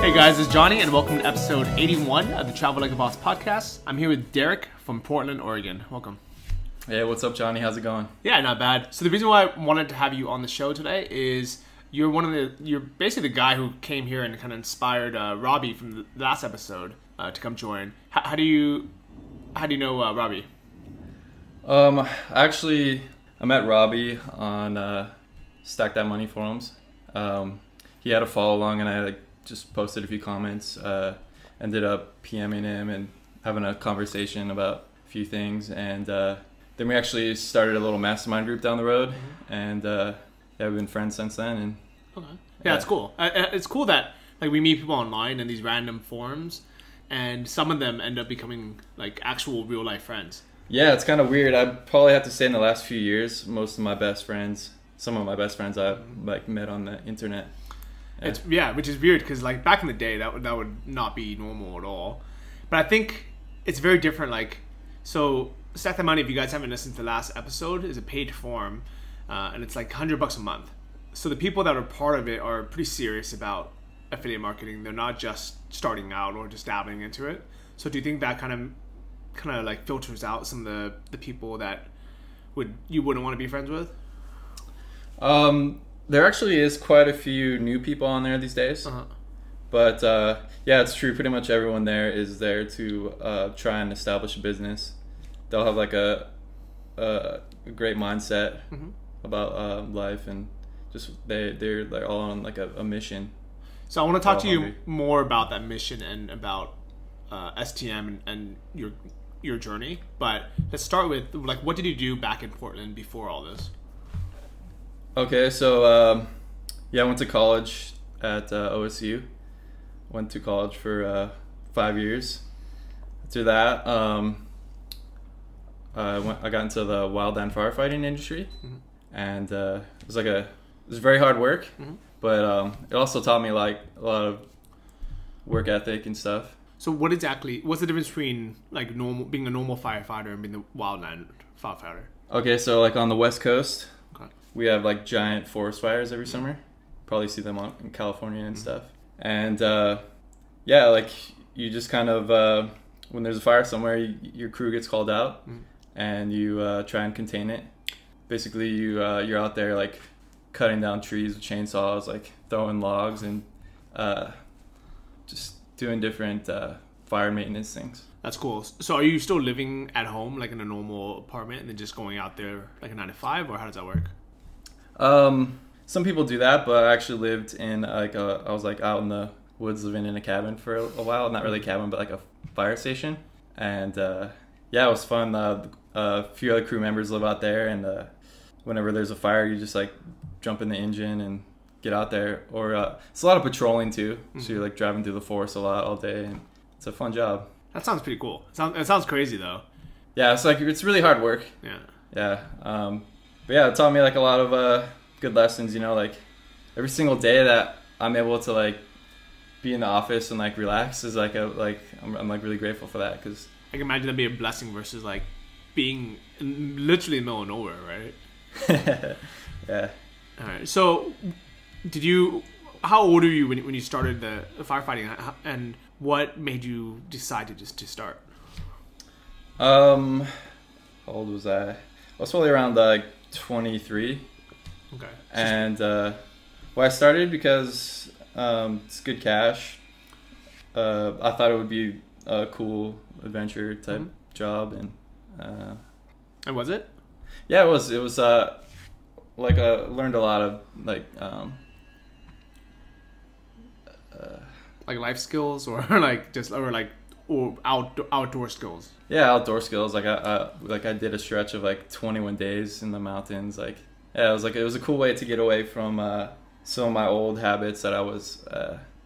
Hey guys, it's Johnny and welcome to episode 81 of the Travel Like a Boss podcast. I'm here with Derek from Portland, Oregon. Welcome. Hey, what's up, Johnny? How's it going? Yeah, not bad. So the reason why I wanted to have you on the show today is you're basically the guy who came here and kind of inspired Robbie from the last episode to come join. How do you know Robbie? Actually, I met Robbie on Stack That Money forums. He had a follow along, and I just posted a few comments. Ended up PMing him and having a conversation about a few things, and then we actually started a little mastermind group down the road, and yeah, we've been friends since then. And okay, yeah, it's cool. It's cool that like we meet people online in these random forums, and some of them end up becoming like actual real life friends. Yeah, it's kind of weird. I probably have to say in the last few years, most of my best friends, some of my best friends I've like met on the internet. Yeah, which is weird because like back in the day that would not be normal at all. But I think it's very different. Like, so Stack That Money, if you guys haven't listened to the last episode, is a paid form, and it's like $100 a month. So the people that are part of it are pretty serious about affiliate marketing. They're not just starting out or just dabbling into it. So do you think that kind of like filters out some of the people that you wouldn't want to be friends with? There actually is quite a few new people on there these days. But yeah, it's true. Pretty much everyone there is there to try and establish a business. They'll have like a great mindset about life, and just they're like all on like a mission. So I want to talk to you more about that mission and about STM and your journey. But let's start with like, what did you do back in Portland before all this? Okay, so yeah, I went to college at OSU. Went to college for 5 years. After that, I got into the wildland firefighting industry, and it was very hard work, but it also taught me like a lot of work ethic and stuff. So what's the difference between like being a normal firefighter and being a wildland firefighter? Okay, so like on the West Coast, we have like giant forest fires every summer. Probably see them in California and stuff. And yeah, like you just kind of when there's a fire somewhere, your crew gets called out, and you try and contain it. Basically, you're out there like cutting down trees with chainsaws, like throwing logs, and just doing different fire maintenance things. That's cool. So are you still living at home, like in a normal apartment, and then just going out there like a 9 to 5, or how does that work? Some people do that, but I actually lived in I was like out in the woods living in a cabin for a while. Not really a cabin, but like a fire station. And yeah, it was fun. A few other crew members live out there, and whenever there's a fire, you just like jump in the engine and get out there. Or it's a lot of patrolling too. So you're like driving through the forest a lot all day, and it's a fun job. That sounds pretty cool. It sounds crazy though. Yeah, it's really hard work. Yeah. But yeah, it taught me like a lot of good lessons, you know, like every single day that I'm able to like be in the office and like relax is like I'm like really grateful for that, because I can imagine that'd be a blessing versus like being literally in the middle of nowhere, right? Yeah. All right. So how old were you when you started the firefighting, and what made you decide to start? How old was I? I was probably around like 23. Okay. And well, I started because it's good cash. I thought it would be a cool adventure type job, and was it? Yeah, it was. It was like learned a lot of like life skills, or or outdoor skills. Yeah, outdoor skills. Like I did a stretch of like 21 days in the mountains. Like yeah, it was a cool way to get away from some of my old habits that I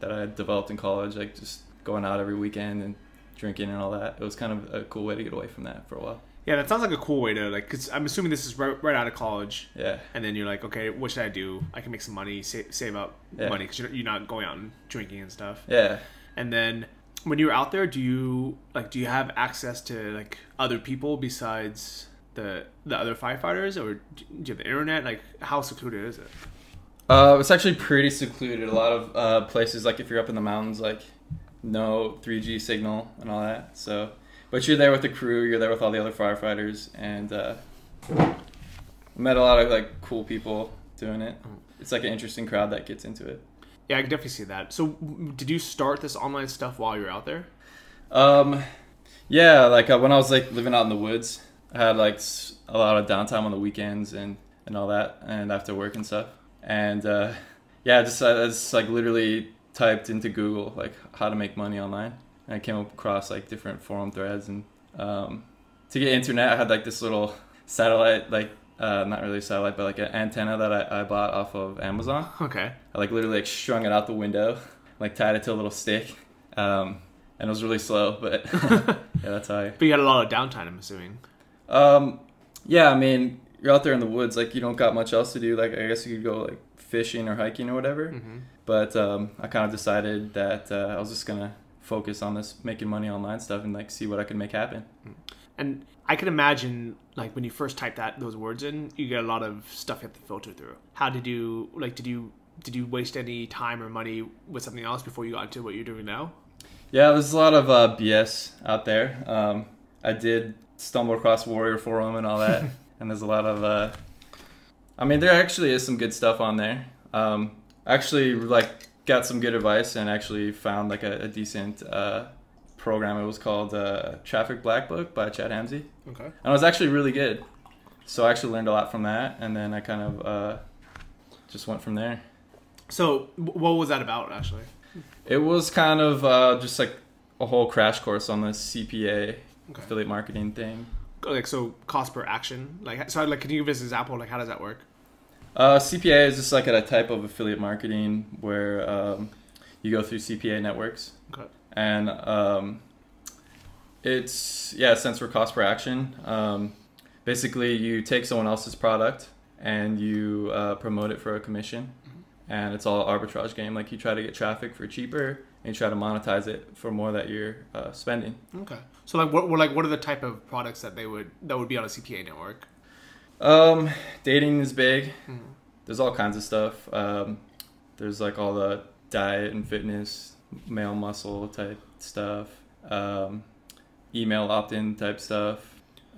had developed in college, like just going out every weekend and drinking and all that. It was kind of a cool way to get away from that for a while. Yeah, that sounds like a cool way to like, because I'm assuming this is right out of college. Yeah. And then you're like, okay, what should I do? I can make some money, save up money, because you're not going out and drinking and stuff. Yeah. And then when you're out there, do you have access to like other people besides the other firefighters, or do you have the internet? Like, how secluded is it? It's actually pretty secluded. A lot of places, like if you're up in the mountains, like no 3G signal and all that. So, but you're there with the crew. You're there with all the other firefighters, and met a lot of like cool people doing it. It's like an interesting crowd that gets into it. Yeah, I can definitely see that. So, did you start this online stuff while you were out there? Yeah, like when I was like living out in the woods, I had like a lot of downtime on the weekends and all that, and after work and stuff. And yeah, I just like literally typed into Google like how to make money online, and I came across like different forum threads. And to get internet, I had like this little satellite, like not really a satellite, but like an antenna that I bought off of Amazon. Okay. I like literally like strung it out the window, like tied it to a little stick, and it was really slow, but yeah, that's how. But you had a lot of downtime, I'm assuming. Yeah, I mean, you're out there in the woods, like you don't got much else to do. Like I guess you could go like fishing or hiking or whatever. Mm-hmm. But I kind of decided that I was just gonna focus on this making money online stuff and like see what I could make happen. And I can imagine, like when you first type those words in, you get a lot of stuff you have to filter through. How did you like? Did you waste any time or money with something else before you got into what you're doing now? Yeah, there's a lot of BS out there. I did stumble across Warrior Forum and all that, and there's a lot of. I mean, there actually is some good stuff on there. Actually, like got some good advice and actually found like a decent program. It was called Traffic Blackbook by Chad Hamzy. Okay. And it was actually really good. So I actually learned a lot from that, and then I kind of just went from there. So what was that about, actually? It was kind of just like a whole crash course on the CPA affiliate marketing thing. Like, so cost per action? Like, so like, can you give us an example? Like, how does that work? CPA is just like a type of affiliate marketing where you go through CPA networks. Okay. And it's, yeah, it stands for cost per action. Basically, you take someone else's product and you promote it for a commission. And it's all arbitrage game. Like you try to get traffic for cheaper and you try to monetize it for more that you're spending. Okay. So like what are the type of products that would be on a CPA network? Dating is big. Mm-hmm. There's all kinds of stuff. There's like all the diet and fitness, male muscle type stuff, email opt-in type stuff.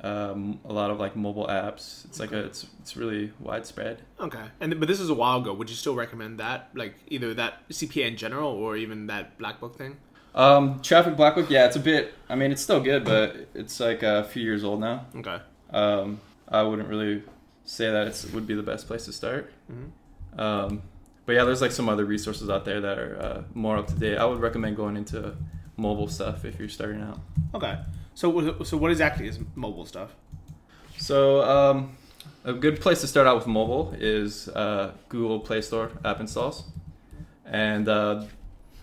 A lot of like mobile apps. It's like it's really widespread. Okay. But this is a while ago. Would you still recommend that, like either that CPA in general or even that Blackbook thing? Traffic Blackbook, yeah, it's a bit. I mean, it's still good, but it's like a few years old now. Okay. I wouldn't really say that it would be the best place to start. Mm-hmm. But yeah, there's like some other resources out there that are more up to date. I would recommend going into mobile stuff if you're starting out. Okay. So what exactly is mobile stuff? So a good place to start out with mobile is Google Play Store app installs. And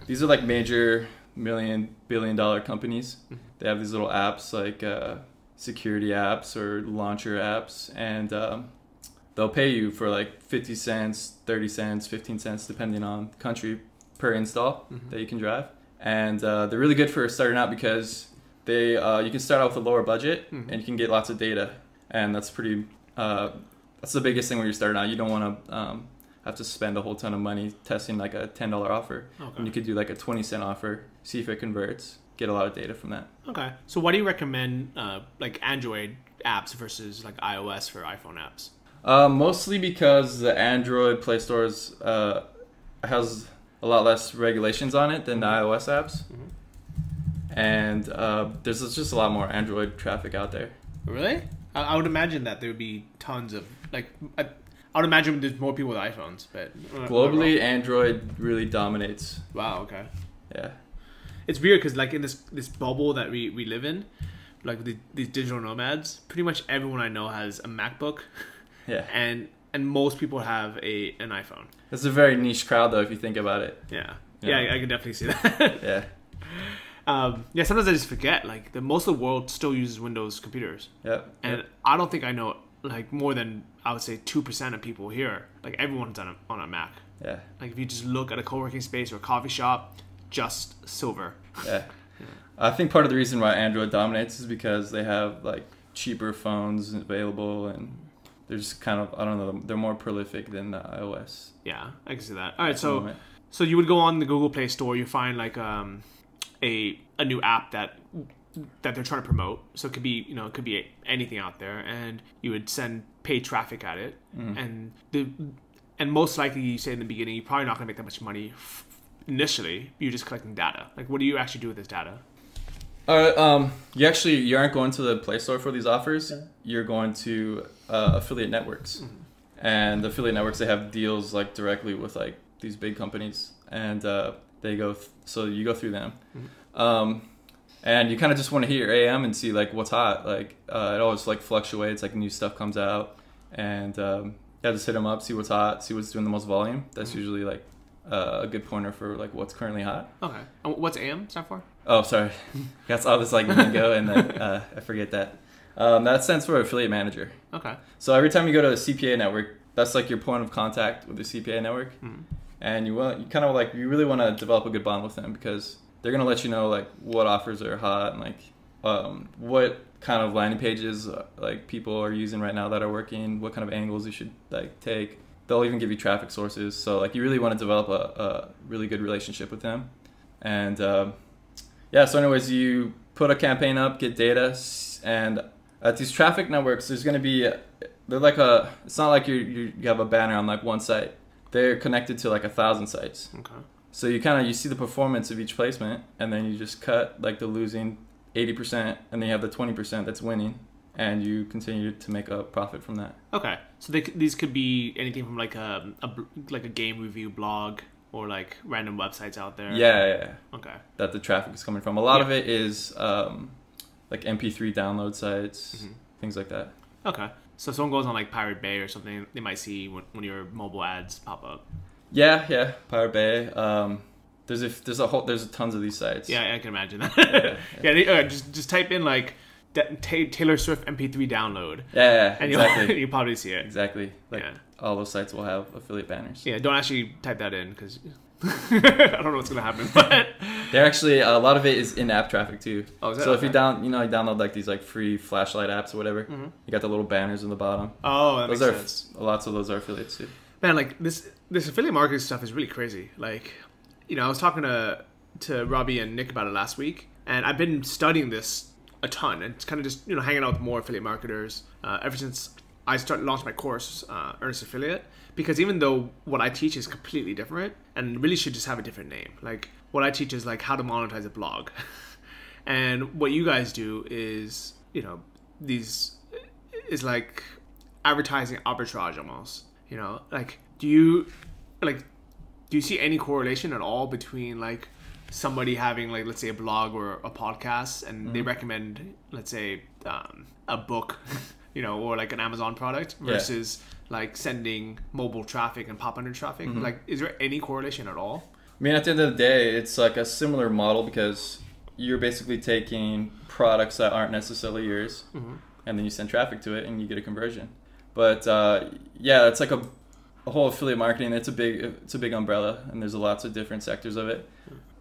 these are like major billion-dollar companies. They have these little apps like security apps or launcher apps. And they'll pay you for like 50 cents, 30 cents, 15 cents, depending on the country per install that you can drive. And they're really good for starting out because you can start out with a lower budget and you can get lots of data, and that's pretty. That's the biggest thing when you're starting out. You don't want to have to spend a whole ton of money testing like a $10 offer. Okay. And you could do like a 20-cent offer, see if it converts, get a lot of data from that. Okay. So why do you recommend like Android apps versus like iOS for iPhone apps? Mostly because the Android Play Stores has a lot less regulations on it than the iOS apps. Mm-hmm. And there's just a lot more Android traffic out there. Really? I would imagine that there would be tons of, like, I would imagine there's more people with iPhones, but... Globally, Android really dominates. Wow, okay. Yeah. It's weird because, like, in this bubble that we live in, like these digital nomads, pretty much everyone I know has a MacBook. Yeah. And most people have an iPhone. It's a very niche crowd, though, if you think about it. Yeah. Yeah, I can definitely see that. Yeah. Yeah, sometimes I just forget, like, most of the world still uses Windows computers. Yep. And I don't think I know, like, more than, I would say, 2% of people here. Like, everyone's on a Mac. Yeah. Like, if you just look at a co-working space or a coffee shop, just silver. Yeah. I think part of the reason why Android dominates is because they have, like, cheaper phones available, and they're just kind of, I don't know, they're more prolific than the iOS. Yeah, I can see that. All right, so you would go on the Google Play Store, you find like a new app that they're trying to promote. So it could be, you know, it could be anything out there, and you would send paid traffic at it, and most likely, you say in the beginning, you're probably not going to make that much money initially. You're just collecting data. Like, what do you actually do with this data? You aren't going to the Play Store for these offers. Yeah. You're going to affiliate networks, and the affiliate networks, they have deals like directly with like these big companies, and they go. So you go through them, and you kind of just want to hit your AM and see like what's hot. Like it always like fluctuates. Like new stuff comes out, and yeah, just hit them up, see what's hot, see what's doing the most volume. That's usually like a good pointer for like what's currently hot. Okay. And what's AM stand for? Oh, sorry. That's all this like lingo, and then I forget that. That stands for affiliate manager. Okay. So every time you go to a CPA network, that's like your point of contact with the CPA network, and you really want to develop a good bond with them, because they're gonna let you know like what offers are hot and like what kind of landing pages like people are using right now that are working, what kind of angles you should like take. They'll even give you traffic sources. So like you really want to develop a really good relationship with them. And yeah, so anyways, you put a campaign up, get data, and at these traffic networks, there's going to be, they're like it's not like you have a banner on like one site. They're connected to like 1,000 sites. Okay. So you see the performance of each placement, and then you just cut like the losing 80%, and then you have the 20% that's winning, and you continue to make a profit from that. Okay, so these could be anything from like a game review blog, or like random websites out there. Yeah. Okay. That the traffic is coming from. A lot of it is like MP3 download sites, things like that. Okay, so if someone goes on like Pirate Bay or something, they might see when your mobile ads pop up. Yeah, Pirate Bay. There's tons of these sites. Yeah, I can imagine that. Yeah, just type in like Taylor Swift MP3 download. Yeah, and exactly. You'll probably see it. Exactly. Like all those sites will have affiliate banners. Yeah, don't actually type that in, because I don't know what's gonna happen. But they're actually a lot of it is in-app traffic too. Oh, is that so okay? If you download like these like free flashlight apps or whatever, you got the little banners in the bottom. Oh, that makes sense. Lots of those are affiliates too. Man, like this affiliate marketing stuff is really crazy. Like, you know, I was talking to Robbie and Nick about it last week, and I've been studying this a ton, and it's kind of just, you know, hanging out with more affiliate marketers ever since I launched my course, Earnest Affiliate, because even though what I teach is completely different and really should just have a different name. Like, what I teach is like how to monetize a blog, and what you guys do is, you know, is like advertising arbitrage almost. You know, like, do you see any correlation at all between like somebody having like, let's say, a blog or a podcast, and they recommend, let's say, a book, you know, or like an Amazon product, versus like sending mobile traffic and pop-under traffic? Like, is there any correlation at all? I mean, at the end of the day, it's like a similar model, because you're basically taking products that aren't necessarily yours, and then you send traffic to it and you get a conversion. But yeah, it's like a whole affiliate marketing. It's a big umbrella, and there's lots of different sectors of it.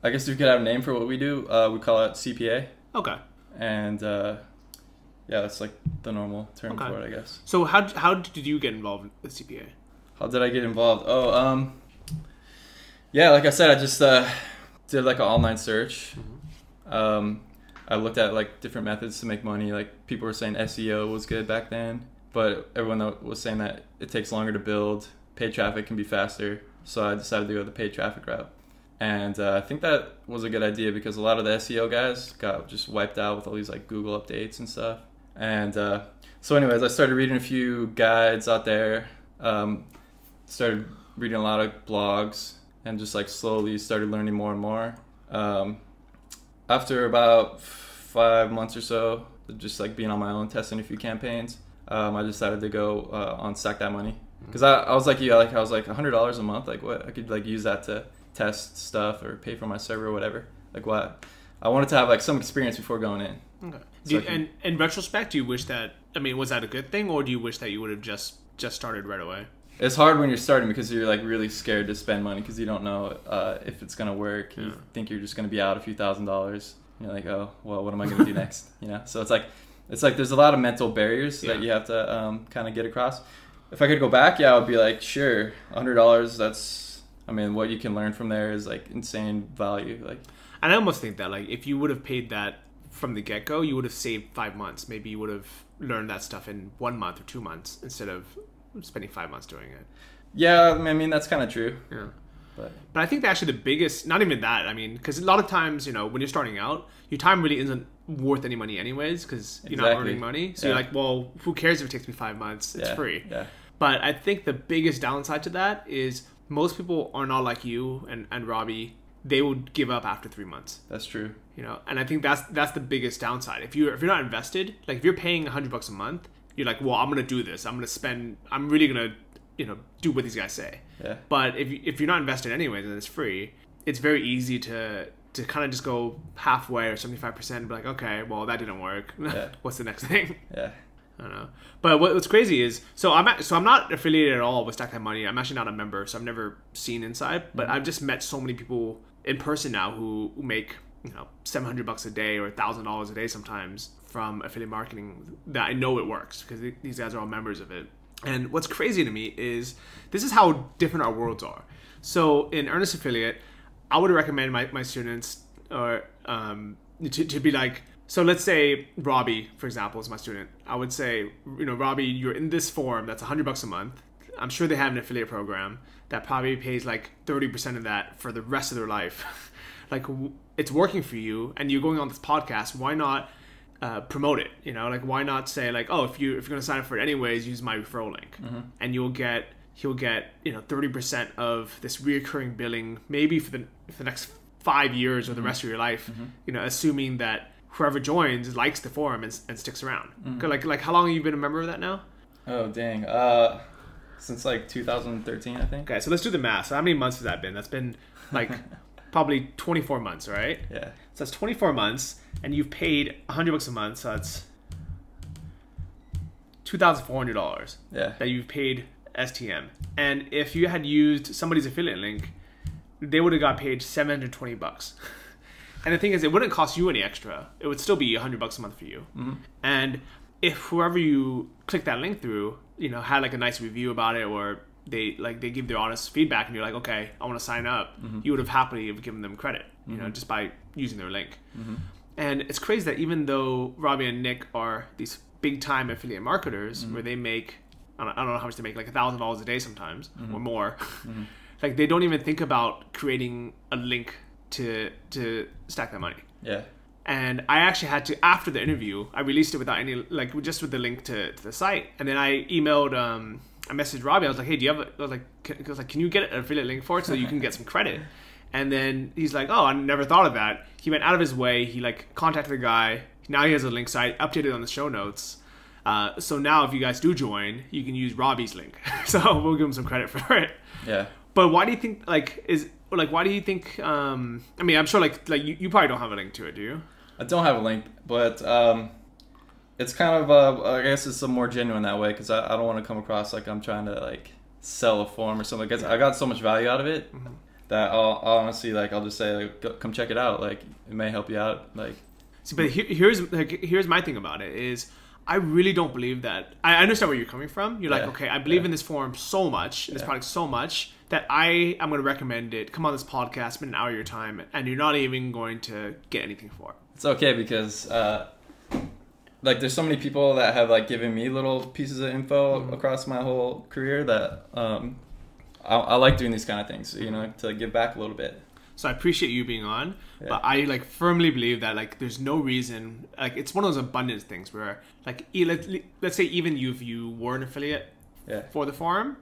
I guess if you could have a name for what we do, we call it CPA. Okay. And yeah, that's like the normal term for it, I guess. So how did you get involved with CPA? How did I get involved? Oh, yeah, like I said, I just did like an online search. I looked at like different methods to make money. Like, people were saying SEO was good back then, but everyone was saying that it takes longer to build. Paid traffic can be faster. So I decided to go the paid traffic route. And I think that was a good idea, because a lot of the SEO guys got just wiped out with all these like Google updates and stuff. And so anyways, I started reading a few guides out there, started reading a lot of blogs, and just like slowly started learning more and more. After about 5 months or so, just like being on my own, testing a few campaigns, I decided to go on Stack That Money. Because I was like, I was like $100 a month, like what? I could like use that to test stuff or pay for my server or whatever. Like, what? I wanted to have like some experience before going in. Okay. And in retrospect, do you wish that, I mean, was that a good thing, or do you wish that you would have just started right away? It's hard when you're starting, because you're like really scared to spend money, because you don't know if it's gonna work. You think you're just gonna be out a few $1,000s. You're like, oh well, what am I gonna do next? You know. So it's like, It's like there's a lot of mental barriers that you have to kind of get across. If I could go back, I would be like, sure, $100. That's, I mean, what you can learn from there is like insane value. Like, and I almost think that like if you would have paid that from the get go, you would have saved 5 months. Maybe you would have learned that stuff in 1 month or 2 months instead of spending 5 months doing it. Yeah, I mean that's kind of true. Yeah. But I think that actually the biggest, not even that, I mean, because a lot of times, you know, when you're starting out, your time really isn't worth any money anyways, because you're not earning money. So you're like, well, who cares if it takes me 5 months? It's free. Yeah. But I think the biggest downside to that is most people are not like you and Robbie. They would give up after 3 months. That's true. You know, and I think that's the biggest downside. If you're not invested, like if you're paying $100 a month, you're like, well, I'm gonna do this. I'm really gonna, you know, do what these guys say. Yeah. But if you're not invested anyways and it's free, it's very easy to kind of just go halfway or 75% and be like, okay, well that didn't work. Yeah. What's the next thing? Yeah. I don't know. But what's crazy is, so I'm not affiliated at all with Stack That Money. I'm actually not a member, so I've never seen inside. But I've just met so many people in person now who make, you know, $700 a day or $1,000 a day sometimes from affiliate marketing that I know it works because these guys are all members of it. And what's crazy to me is this is how different our worlds are. So in Earnest Affiliate, I would recommend my students or to be like, so let's say Robbie, for example, is my student. I would say, you know, Robbie, you're in this forum that's $100 a month. I'm sure they have an affiliate program that probably pays like 30% of that for the rest of their life. Like it's working for you and you're going on this podcast. Why not promote it? You know, like why not say like, oh, if you're going to sign up for it anyways, use my referral link, and he'll get, you know, 30% of this reoccurring billing, maybe for the next 5 years or the rest of your life. You know, assuming that whoever joins likes the forum and sticks around. Like how long have you been a member of that now? Oh dang, since like 2013, I think. Okay, so let's do the math. So how many months has that been? That's been like probably 24 months, right? Yeah. So that's 24 months, and you've paid $100 a month, so that's $2,400. Yeah. That you've paid STM. And if you had used somebody's affiliate link, they would have got paid $720. And the thing is, it wouldn't cost you any extra. It would still be $100 a month for you. And if whoever you click that link through, you know, had like a nice review about it, or they give their honest feedback, and you're like, okay, I want to sign up, you would have happily given them credit, you know, just by using their link. And it's crazy that even though Robbie and Nick are these big time affiliate marketers, where they make, I don't know how much they make, like $1,000 a day sometimes or more, like they don't even think about creating a link to Stack That Money. Yeah. And I actually had to, after the interview, I released it without any, like just with the link to the site. And then I emailed, I messaged Robbie. I was like, hey, do you have I was like, can you get an affiliate link for it so you can get some credit? And then he's like, oh, I never thought of that. He went out of his way. He like contacted the guy. Now he has a link site, updated on the show notes. So now if you guys do join, you can use Robbie's link. So we'll give him some credit for it. Yeah. But why do you think, why do you think, I mean, I'm sure like you probably don't have a link to it, do you? I don't have a link, but it's kind of, I guess it's more genuine that way, because I don't want to come across like I'm trying to like sell a form or something, because I got so much value out of it that I'll honestly, like, I'll just say, like, come check it out. Like, it may help you out. Like, see, but here's my thing about it is, I really don't believe that. I understand where you're coming from. You're like, okay, I believe in this forum so much, this product so much, that I am going to recommend it. Come on this podcast, spend an hour of your time, and you're not even going to get anything for it. It's okay, because like there's so many people that have like given me little pieces of info across my whole career that I like doing these kind of things, you know, to give back a little bit. So I appreciate you being on, but I like firmly believe that like there's no reason, like it's one of those abundance things where like let's say even you were an affiliate for the forum,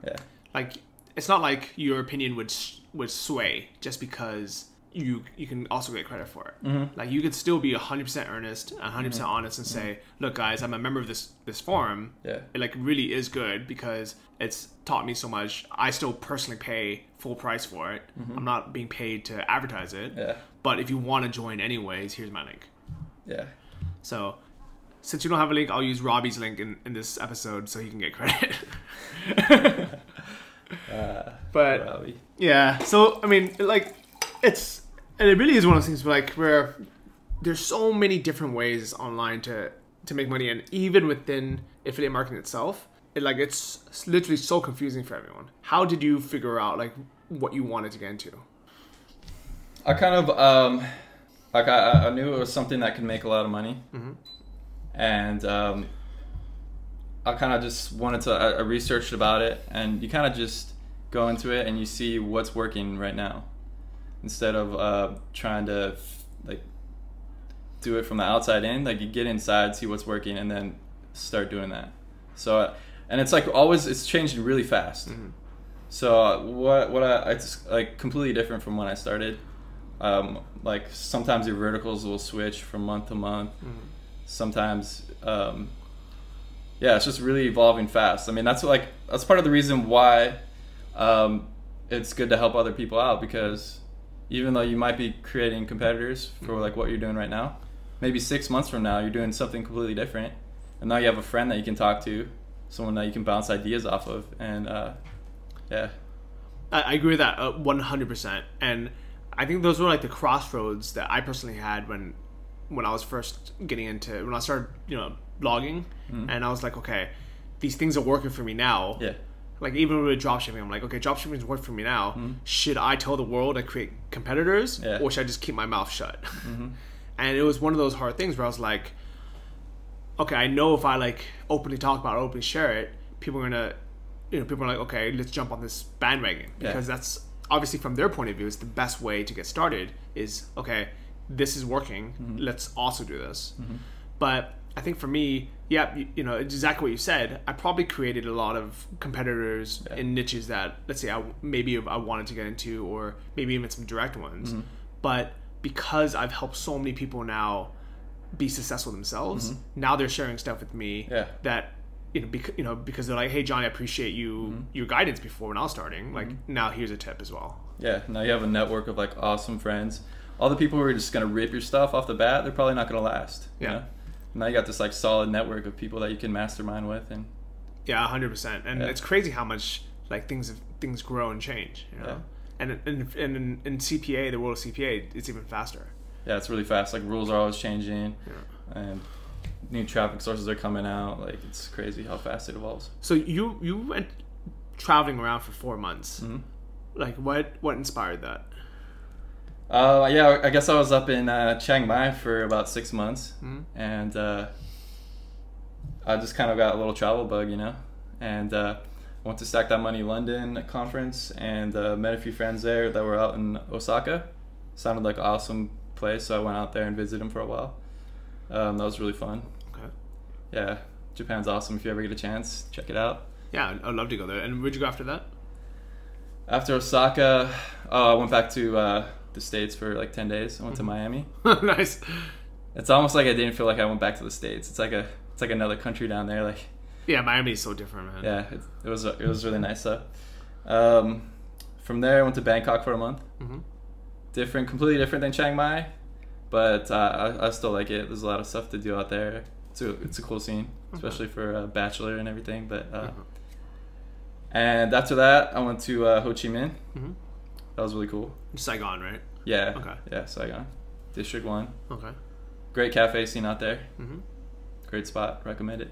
like it's not like your opinion would sway just because you can also get credit for it. Like you could still be 100% earnest, 100% honest, and say, look guys, I'm a member of this forum. It like really is good because it's taught me so much. I still personally pay full price for it. I'm not being paid to advertise it. But if you want to join anyways, here's my link. So since you don't have a link, I'll use Robbie's link in this episode so he can get credit. But Robbie. Yeah, so I mean, like it really is one of those things where, like, where there's so many different ways online to to make money, and even within affiliate marketing itself, it's literally so confusing for everyone. How did you figure out like what you wanted to get into? I kind of I knew it was something that could make a lot of money, and I kind of just wanted to. I researched about it, and you kind of just go into it and you see what's working right now, instead of trying to like do it from the outside in. Like, you get inside, see what's working, and then start doing that. So, and it's like always, it's changing really fast. So it's like completely different from when I started. Like sometimes your verticals will switch from month to month. Sometimes, it's just really evolving fast. I mean, that's part of the reason why it's good to help other people out, because even though you might be creating competitors for like what you're doing right now, maybe 6 months from now you're doing something completely different, and now you have a friend that you can talk to, someone that you can bounce ideas off of, and I agree with that 100%. And I think those were like the crossroads that I personally had when I was first getting into, when I started, blogging, and I was like, okay, these things are working for me now. Yeah. Like, even with dropshipping, I'm like, okay, dropshipping is working for me now. Should I tell the world I create competitors, or should I just keep my mouth shut? And it was one of those hard things where I was like, okay, I know if I like openly talk about it, openly share it, people are gonna, people are like, okay, let's jump on this bandwagon, because that's obviously from their point of view, it's the best way to get started. Is okay, this is working. Let's also do this. But I think for me, it's exactly what you said. I probably created a lot of competitors in niches that, let's say, I wanted to get into, or maybe even some direct ones. But because I've helped so many people now be successful themselves, now they're sharing stuff with me that because they're like, hey Johnny, I appreciate your guidance before when I was starting. Like, now here's a tip as well. Yeah, now you have a network of like awesome friends. All the people who are just gonna rip your stuff off the bat, they're probably not gonna last. You know? Now you got this like solid network of people that you can mastermind with, and 100%. And it's crazy how much like things grow and change. And in CPA, the world of CPA, it's even faster. Yeah, it's really fast. Like, rules are always changing, and new traffic sources are coming out. Like, it's crazy how fast it evolves. So you went traveling around for 4 months. Like, what inspired that? I guess I was up in Chiang Mai for about 6 months, and I just kind of got a little travel bug, and went to Stack That Money London conference, and met a few friends there that were out in Osaka. Sounded like an awesome place, so I went out there and visited them for a while. That was really fun. Okay. Yeah, Japan's awesome. If you ever get a chance, check it out. Yeah, I'd love to go there. And where'd you go after that? After Osaka, I went back to the States for like 10 days. I went to Miami. Nice. It's almost like I didn't feel like I went back to the States. It's like another country down there. Like, yeah, Miami is so different, man. Yeah, it was really nice though. From there, I went to Bangkok for a month. Completely different than Chiang Mai, but I still like it. There's a lot of stuff to do out there. It's a cool scene, especially for a bachelor and everything. But and after that, I went to Ho Chi Minh. That was really cool. Saigon, right? Yeah. Okay. Yeah, Saigon, District 1. Okay. Great cafe scene out there. Great spot. Recommend it.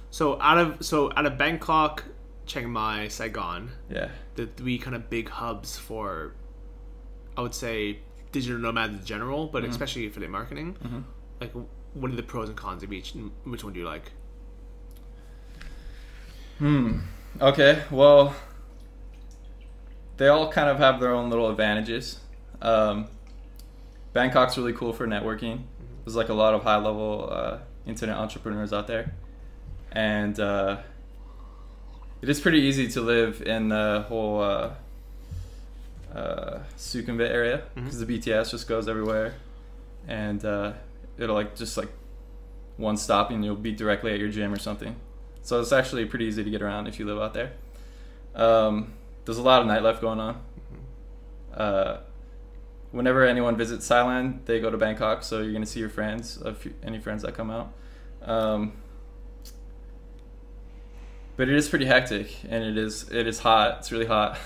So out of Bangkok, Chiang Mai, Saigon. Yeah. The 3 kind of big hubs for, I would say, digital nomads in general, but especially affiliate marketing. Like, what are the pros and cons of each? And which one do you like? Okay. Well, they all kind of have their own little advantages. Bangkok's really cool for networking. There's like a lot of high level internet entrepreneurs out there, and it is pretty easy to live in the whole Sukhumvit area, because the BTS just goes everywhere, and it'll like just like one stop and you'll be directly at your gym or something. So it's actually pretty easy to get around if you live out there. There's a lot of nightlife going on. Whenever anyone visits Thailand, they go to Bangkok, so you're gonna see your friends, any friends that come out. But it is pretty hectic, and it is hot. It's really hot.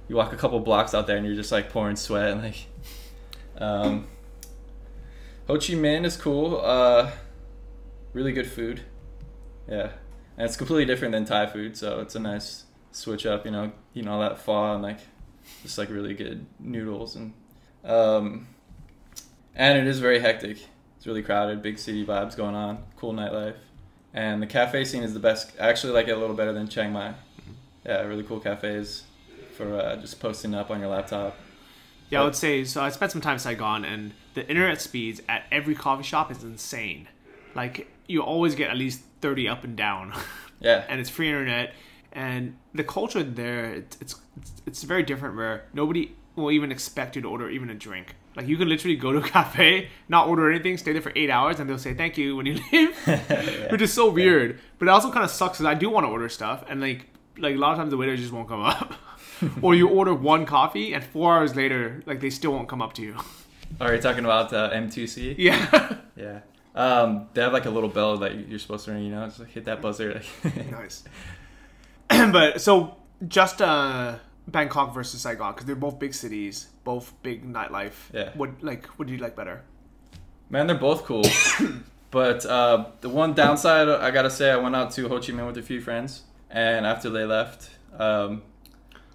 You walk a couple blocks out there, and you're just like pouring sweat. And like, Ho Chi Minh is cool. really good food. Yeah, and it's completely different than Thai food, so it's a nice switch up. You know, eating all that pho and like just like really good noodles and it is very hectic. It's really crowded, big city vibes going on, cool nightlife, and the cafe scene is the best. I actually like it a little better than Chiang Mai. Yeah, really cool cafes for just posting up on your laptop. Yeah, I would say, so I spent some time in Saigon, and the internet speeds at every coffee shop is insane. Like, you always get at least 30 up and down. Yeah. And it's free internet, and the culture there, it's very different, where nobody will even expect you to order even a drink. Like, you can literally go to a cafe, not order anything, stay there for 8 hours, and they'll say thank you when you leave. Yeah. Which is so weird. But it also kind of sucks, because I do want to order stuff, and like a lot of times the waiter just won't come up. Or you order one coffee, and 4 hours later, like, they still won't come up to you. Are you talking about M2C? Yeah. Yeah. They have like a little bell that you're supposed to ring, you know, just like hit that buzzer. Nice. But so just Bangkok versus Saigon, because they're both big cities, both big nightlife. Yeah. What do you like better? Man, they're both cool. But the one downside, I gotta say, I went out to Ho Chi Minh with a few friends, and after they left,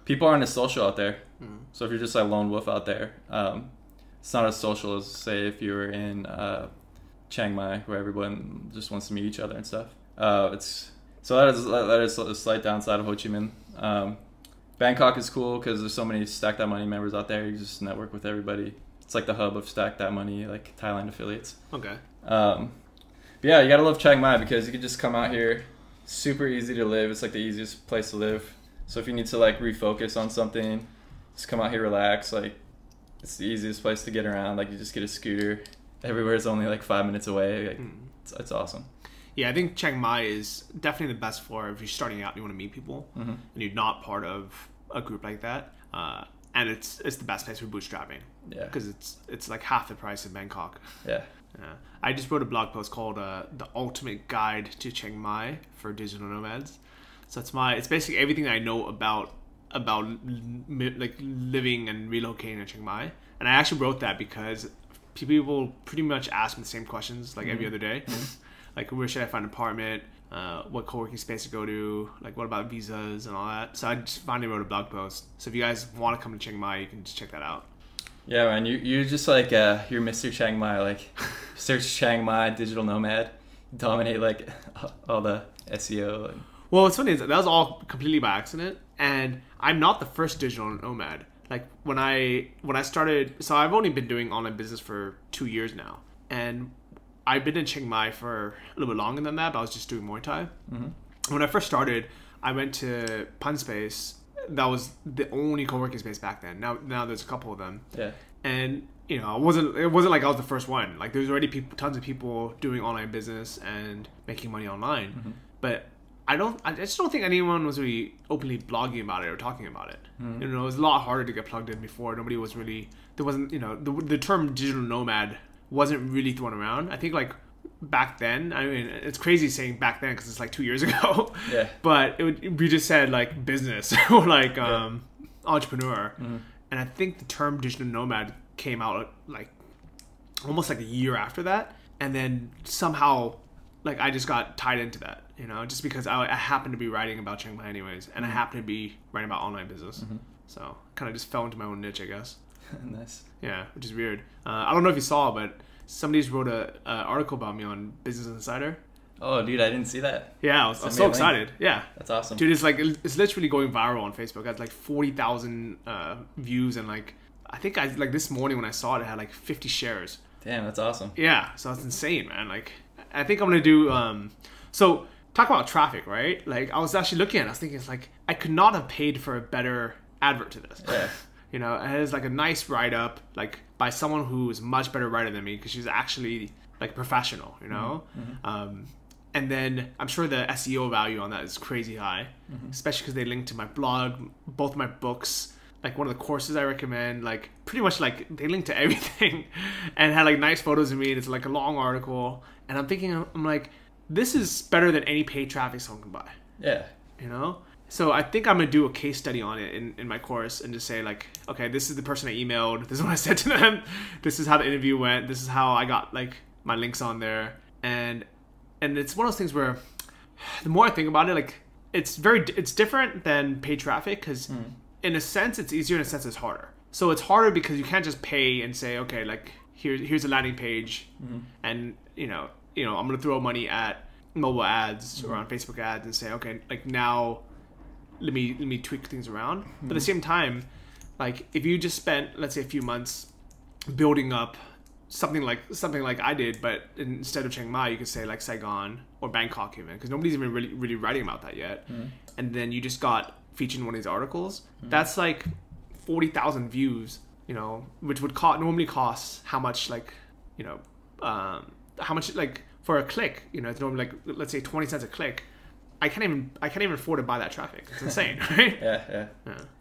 people aren't as social out there. So if you're just like lone wolf out there, it's not as social as, say, if you were in Chiang Mai, where everyone just wants to meet each other and stuff. That is a slight downside of Ho Chi Minh. Bangkok is cool because there's so many Stack That Money members out there. You just network with everybody. It's like the hub of Stack That Money, like Thailand affiliates. Okay. But yeah, you gotta love Chiang Mai because you can just come out here. Super easy to live. It's like the easiest place to live. So if you need to like refocus on something, just come out here, relax. Like, it's the easiest place to get around. Like, you just get a scooter. Everywhere is only like 5 minutes away. Like, it's awesome. Yeah, I think Chiang Mai is definitely the best for if you're starting out and you want to meet people, and you're not part of a group like that. And it's the best place for bootstrapping. Yeah. Because it's like half the price of Bangkok. Yeah. Yeah. I just wrote a blog post called "The Ultimate Guide to Chiang Mai for Digital Nomads." So it's basically everything I know about like living and relocating to Chiang Mai. And I actually wrote that because people pretty much ask me the same questions like every other day. Like, where should I find an apartment? What co-working space to go to? Like, what about visas and all that? So I just finally wrote a blog post. So if you guys want to come to Chiang Mai, you can just check that out. Yeah, man, you're just like you're Mr. Chiang Mai. Like, search Chiang Mai digital nomad, dominate like all the SEO. Well, what's funny is that was all completely by accident, and I'm not the first digital nomad. Like, when I started, so I've only been doing online business for 2 years now, and I've been in Chiang Mai for a little bit longer than that, but I was just doing Muay Thai. When I first started, I went to Pun Space. That was the only co-working space back then. Now there's a couple of them. Yeah. And, you know, it wasn't like I was the first one. Like, there's already tons of people doing online business and making money online. But I just don't think anyone was really openly blogging about it or talking about it. You know, it was a lot harder to get plugged in before. Nobody was really, there wasn't, you know, the term digital nomad wasn't really thrown around. I think like back then, I mean, it's crazy saying back then because it's like 2 years ago. Yeah. But we just said like business or like entrepreneur. And I think the term digital nomad came out like almost like a year after that. And then somehow like I just got tied into that, you know, just because I happened to be writing about Chiang Mai anyways. And I happened to be writing about online business. So kind of just fell into my own niche, I guess. Nice. Yeah, which is weird. I don't know if you saw, but somebody just wrote an article about me on Business Insider. Oh, dude, I didn't see that. Yeah, I was so excited. Yeah, that's awesome, dude. It's literally going viral on Facebook. It has like 40,000 views, and like I think like this morning when I saw it, it had like 50 shares. Damn, that's awesome. Yeah, so that's insane, man. Like, I think I'm gonna do. So talk about traffic, right? Like, I was actually looking at it. I was thinking, it's like I could not have paid for a better advert to this. Yeah. You know, it has like a nice write-up, like by someone who is a much better writer than me because she's actually like a professional, you know? And then I'm sure the SEO value on that is crazy high, especially because they link to my blog, both my books, like one of the courses I recommend, like pretty much like they link to everything and had like nice photos of me. And it's like a long article. And I'm thinking, I'm like, this is better than any paid traffic someone can buy. Yeah. You know? So I think I'm going to do a case study on it in my course and just say like, okay, this is the person I emailed. This is what I said to them. This is how the interview went. This is how I got like my links on there. And and it's one of those things where the more I think about it, like it's different than paid traffic because in a sense it's easier, in a sense it's harder. So it's harder because you can't just pay and say, okay, like here's a landing page, and you know I'm gonna throw money at mobile ads or on Facebook ads and say, okay, like now let me tweak things around. But at the same time, like if you just spent, let's say, a few months building up something like I did, but instead of Chiang Mai, you could say like Saigon or Bangkok even, because nobody's even really writing about that yet. And then you just got featured in one of these articles. That's like 40,000 views, you know, which would normally cost how much, like, you know, how much, like, for a click, you know, it's normally like, let's say 20 cents a click. I can't even afford to buy that traffic. It's insane, right?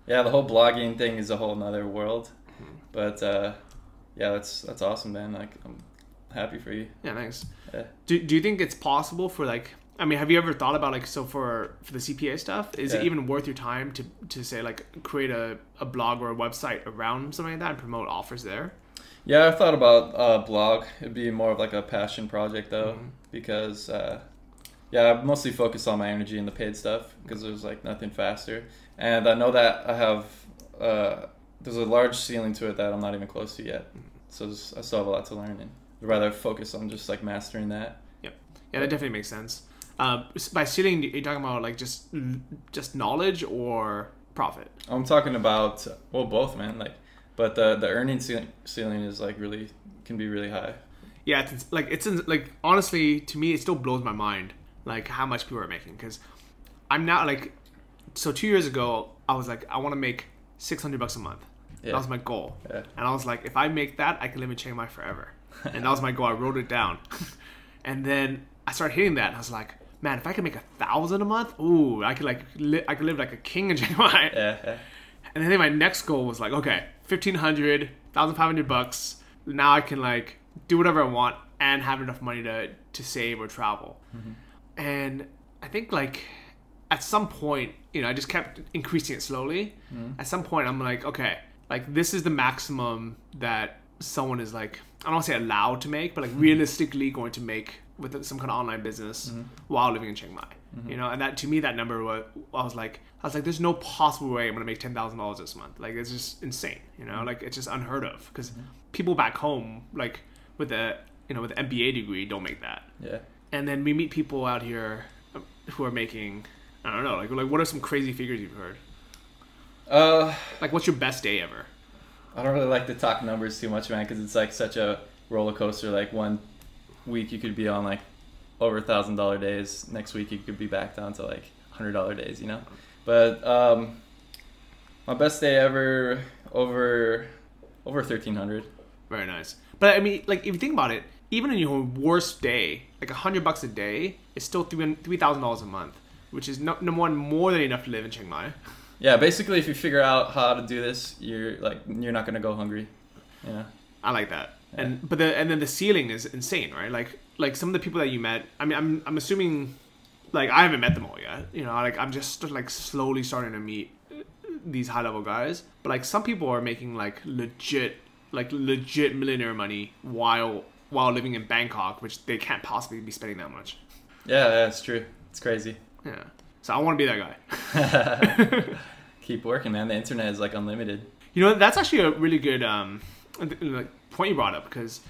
Yeah, the whole blogging thing is a whole nother world. But yeah, that's awesome, man. Like, I'm happy for you. Yeah, thanks. Yeah. Do you think it's possible for, like, I mean, have you ever thought about, like, so for the CPA stuff, is it even worth your time to say, like, create a blog or a website around something like that and promote offers there? Yeah, I've thought about blog. It'd be more of like a passion project though, because yeah, I mostly focus on my energy in the paid stuff because there's like nothing faster, and I know that I have there's a large ceiling to it that I'm not even close to yet. So I still have a lot to learn, and I'd rather focus on just like mastering that. Yeah, that definitely makes sense. By ceiling, are you talking about like just knowledge or profit? I'm talking about, well, both, man. Like, but the earning ceiling is like can be really high. Yeah, it's like honestly, to me, it still blows my mind like how much people are making, because I'm now like, so 2 years ago I was like, I want to make $600 a month. Yeah. That was my goal. Yeah. And I was like, if I make that, I can live in Chiang Mai forever. And that was my goal. I wrote it down. And then I started hitting that, and I was like, man, if I could make $1,000 a month, ooh, I could live like a king in Chiang Mai. Yeah. And then my next goal was like, okay, $1,500, $1,500. Now I can like do whatever I want and have enough money to save or travel. And I think like at some point, you know, I just kept increasing it slowly. At some point, I'm like, okay, like this is the maximum that someone is like, I don't want to say allowed to make, but like realistically going to make with some kind of online business while living in Chiang Mai. You know, and that, to me, that number was, I was like, there's no possible way I'm gonna make $10,000 this month. Like, it's just insane. You know, like it's just unheard of, because people back home, like with the MBA degree, don't make that. Yeah. And then we meet people out here who are making, I don't know, like what are some crazy figures you've heard? Like, what's your best day ever? I don't really like to talk numbers too much, man, because it's like such a roller coaster. Like one week you could be on like over $1,000 days. Next week you could be back down to like $100 days, you know. But my best day ever, over 1,300. Very nice. But I mean, like if you think about it, even in your worst day, like $100 a day is still $3,000 a month, which is number one, more than enough to live in Chiang Mai. Yeah, basically, if you figure out how to do this, you're not gonna go hungry. You know. I like that. Yeah. And then the ceiling is insane, right? Like some of the people that you met. I mean, I'm assuming, like I haven't met them all yet. You know, like I'm just like slowly starting to meet these high level guys. But like some people are making like legit millionaire money while living in Bangkok, which they can't possibly be spending that much. Yeah, it's true. It's crazy. Yeah. So I want to be that guy. Keep working, man. The internet is like unlimited. You know, that's actually a really good point you brought up, because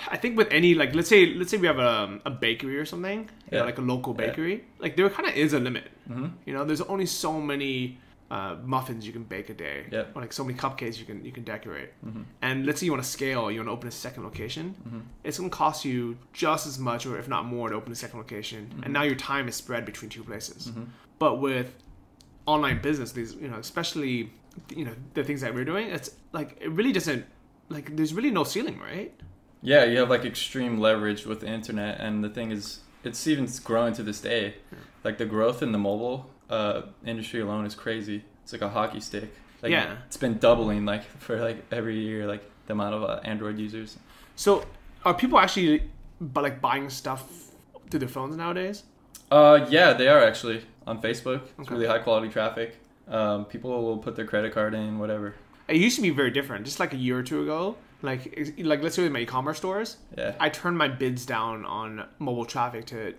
I think with any, like, let's say we have a bakery or something, you know, like a local bakery, like there kind of is a limit. You know, there's only so many muffins you can bake a day, or like so many cupcakes you can decorate. And let's say you want to scale, you want to open a second location, it's going to cost you just as much, or if not more, to open a second location. And now your time is spread between two places. But with online business, these, you know, especially, you know, the things that we're doing, it's like it really doesn't, like there's really no ceiling, right? Yeah, you have like extreme leverage with the internet, and the thing is, it's even growing to this day. Like the growth in the mobile industry alone is crazy. It's like a hockey stick. Like, it's been doubling like for like every year, like the amount of Android users. So are people actually buying stuff through their phones nowadays? Yeah, they are actually on Facebook. It's really high quality traffic. People will put their credit card in, whatever. It used to be very different. Just like a year or two ago, Like let's say with my e-commerce stores, Yeah. I turn my bids down on mobile traffic to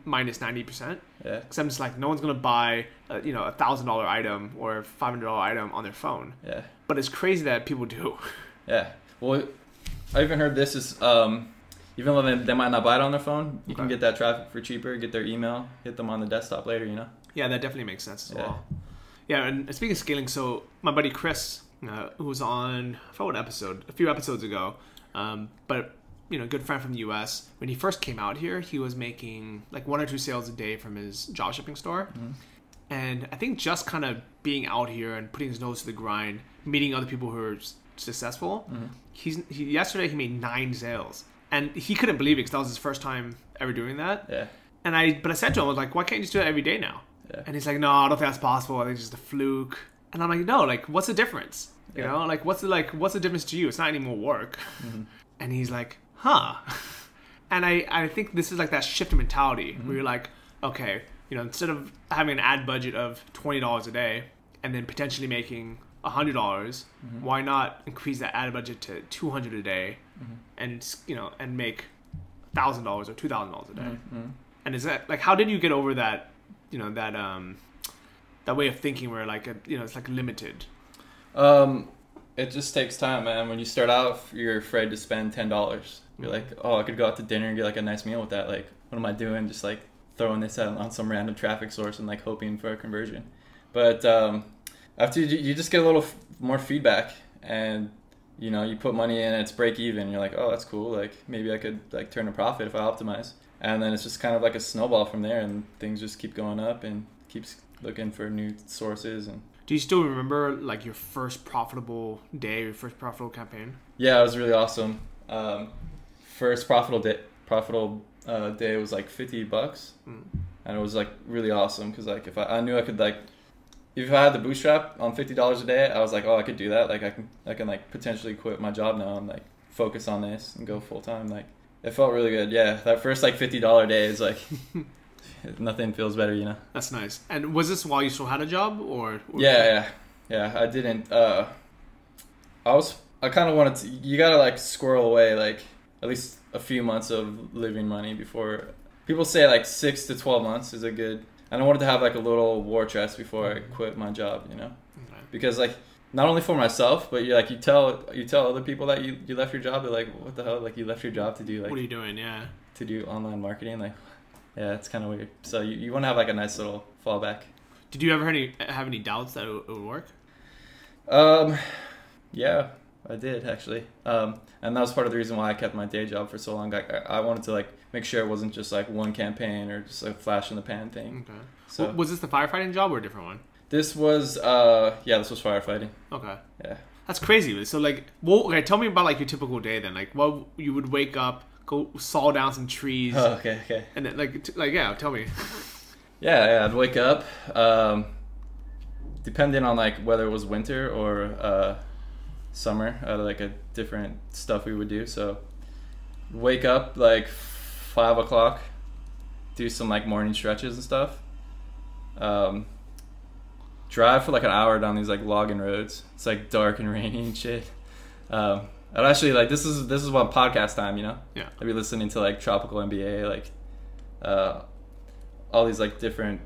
minus 90%. Yeah. Because I'm just like, no one's gonna buy a $1,000 item or $500 item on their phone. Yeah. But it's crazy that people do. Yeah. Well, I even heard this is even though they might not buy it on their phone, you can get that traffic for cheaper. Get their email, hit them on the desktop later. Yeah, that definitely makes sense as well. Yeah, and speaking of scaling, so my buddy Chris, who was on, I forgot what episode, a few episodes ago, but good friend from the US. When he first came out here, he was making like 1 or 2 sales a day from his job shipping store. Mm-hmm. And I think just kind of being out here and putting his nose to the grind, meeting other people who are successful, yesterday he made 9 sales. And he couldn't believe it because that was his first time ever doing that. Yeah. But I said to him, I was like, why can't you just do it every day now? Yeah. And he's like, no, I don't think that's possible. I think it's just a fluke. And I'm like, no, like, what's the difference? You know, like, what's the difference to you? It's not any more work. Mm-hmm. And he's like, huh. And I think this is like that shift in mentality where you're like, okay, instead of having an ad budget of $20 a day and then potentially making $100, why not increase that ad budget to $200 a day and make $1,000 or $2,000 a day? Mm-hmm. And is that like, how did you get over that, that way of thinking where like, it's like limited? It just takes time, man. When you start out, you're afraid to spend $10. You're like, oh, I could go out to dinner and get like a nice meal with that. Like, what am I doing? Just like throwing this out on some random traffic source and like hoping for a conversion. But after you just get a little more feedback and you put money in and it's break even. You're like, oh, that's cool. Like maybe I could like turn a profit if I optimize. And then it's just kind of like a snowball from there, and things just keep going up and keeps looking for new sources. And do you still remember like your first profitable day, your first profitable campaign? Yeah, it was really awesome. First profitable day was like $50, and it was like really awesome because like if I knew I could like, if I had the bootstrap on $50 a day, I was like, oh, I could do that. Like I can like potentially quit my job now and like focus on this and go full time. Like it felt really good. Yeah, that first like $50 day is like nothing feels better, That's nice. And was this while you still had a job or? Yeah. I didn't. I kind of wanted to. You gotta like squirrel away like at least a few months of living money before. People say like 6 to 12 months is a good. And I wanted to have like a little war chest before I quit my job, Okay. Because like not only for myself, but you tell other people that you left your job. They're like, what the hell? Like you left your job to do like. What are you doing? Yeah. To do online marketing, like. Yeah, it's kind of weird. So you want to have like a nice little fallback. Did you ever have any doubts that it would work? Yeah, I did actually. And that was part of the reason why I kept my day job for so long. I wanted to like make sure it wasn't just like one campaign or just a flash in the pan thing. Okay. So was this the firefighting job or a different one? This was this was firefighting. Okay. Yeah. That's crazy. So like, tell me about like your typical day then. Like, you would wake up, go saw down some trees. Oh, okay. And then tell me. Yeah, I'd wake up. Depending on like whether it was winter or summer, like a different stuff we would do. So wake up like 5 o'clock, do some like morning stretches and stuff. Drive for like an hour down these like logging roads. It's like dark and rainy and shit. And actually, like this is one podcast time, Yeah. I'd be listening to like Tropical MBA, like all these like different,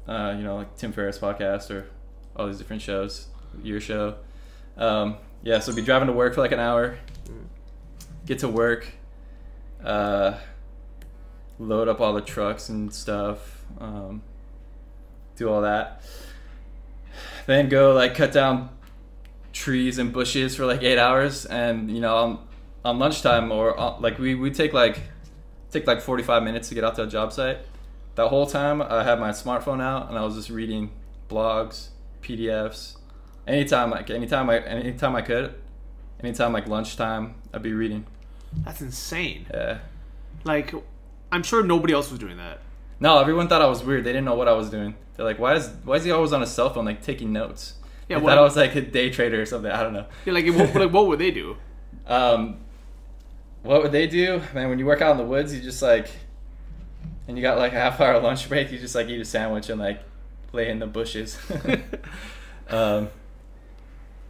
like Tim Ferriss podcast or all these different shows, your show. So I'd be driving to work for like an hour, get to work, load up all the trucks and stuff, do all that. Then go like cut down trees and bushes for like 8 hours, and on lunchtime or like we take like 45 minutes to get out to a job site. That whole time I had my smartphone out and I was just reading blogs, PDFs. Anytime like lunchtime, I'd be reading. That's insane. Yeah. Like, I'm sure nobody else was doing that. No, everyone thought I was weird. They didn't know what I was doing. They're like, why is he always on his cell phone like taking notes? Yeah, I thought I was like a day trader or something. I don't know. Yeah, what would they do? What would they do? Man, when you work out in the woods, you just like, and you got like a half-hour lunch break, you just like eat a sandwich and like lay in the bushes.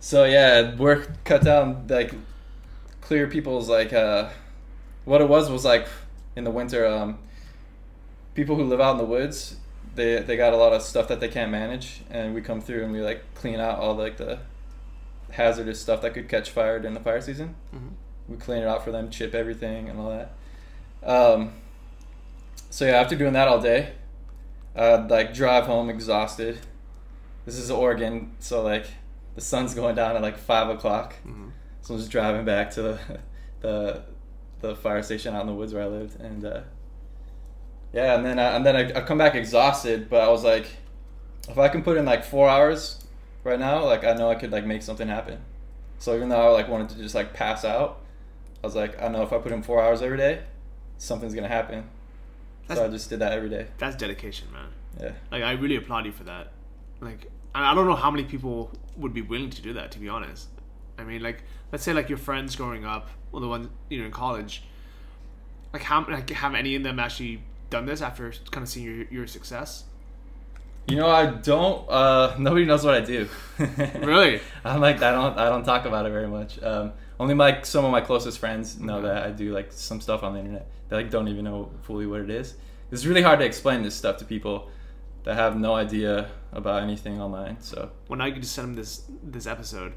So yeah, work, cut down like clear people's like what it was like in the winter, people who live out in the woods, they got a lot of stuff that they can't manage, and we come through and we like clean out all like the hazardous stuff that could catch fire during the fire season. We clean it out for them, chip everything and all that. So yeah, after doing that all day, I'd like drive home exhausted. This is Oregon, so like the sun's going down at like 5 o'clock. So I'm just driving back to the fire station out in the woods where I lived, and yeah, and then I come back exhausted. But I was like, if I can put in like 4 hours right now, like I know I could like make something happen. So even though I like wanted to just like pass out, I was like, I know if I put in 4 hours every day, something's gonna happen. So I just did that every day. That's dedication, man. Yeah. Like, I really applaud you for that. Like, I don't know how many people would be willing to do that, to be honest. I mean, like, let's say like your friends growing up, or the ones, you know, in college, like have any of them actually done this after kind of seeing your success? You know, I don't. Nobody knows what I do. Really? I'm like, I don't talk about it very much. Only like some of my closest friends know that I do like some stuff on the internet. They like don't even know fully what it is. It's really hard to explain this stuff to people that have no idea about anything online. So well, now you can just send them this episode.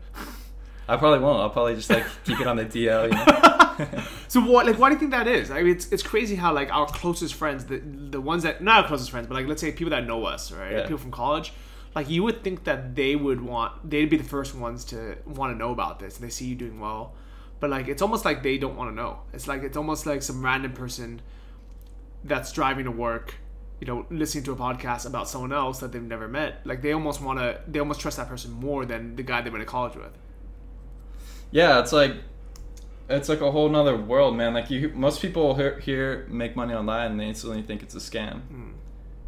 I probably won't. I'll probably just like keep it on the DL. You know? So why do you think that is? I mean, it's crazy how like our closest friends, the ones that not our closest friends, but like let's say people that know us, right? Yeah. People from college, like you would think that they'd be the first ones to want to know about this, and they see you doing well, but like it's almost like they don't want to know. It's almost like some random person that's driving to work, you know, listening to a podcast about someone else that they've never met. Like they almost trust that person more than the guy they went to college with. Yeah, it's like a whole nother world, man. Like most people here make money online and they instantly think it's a scam,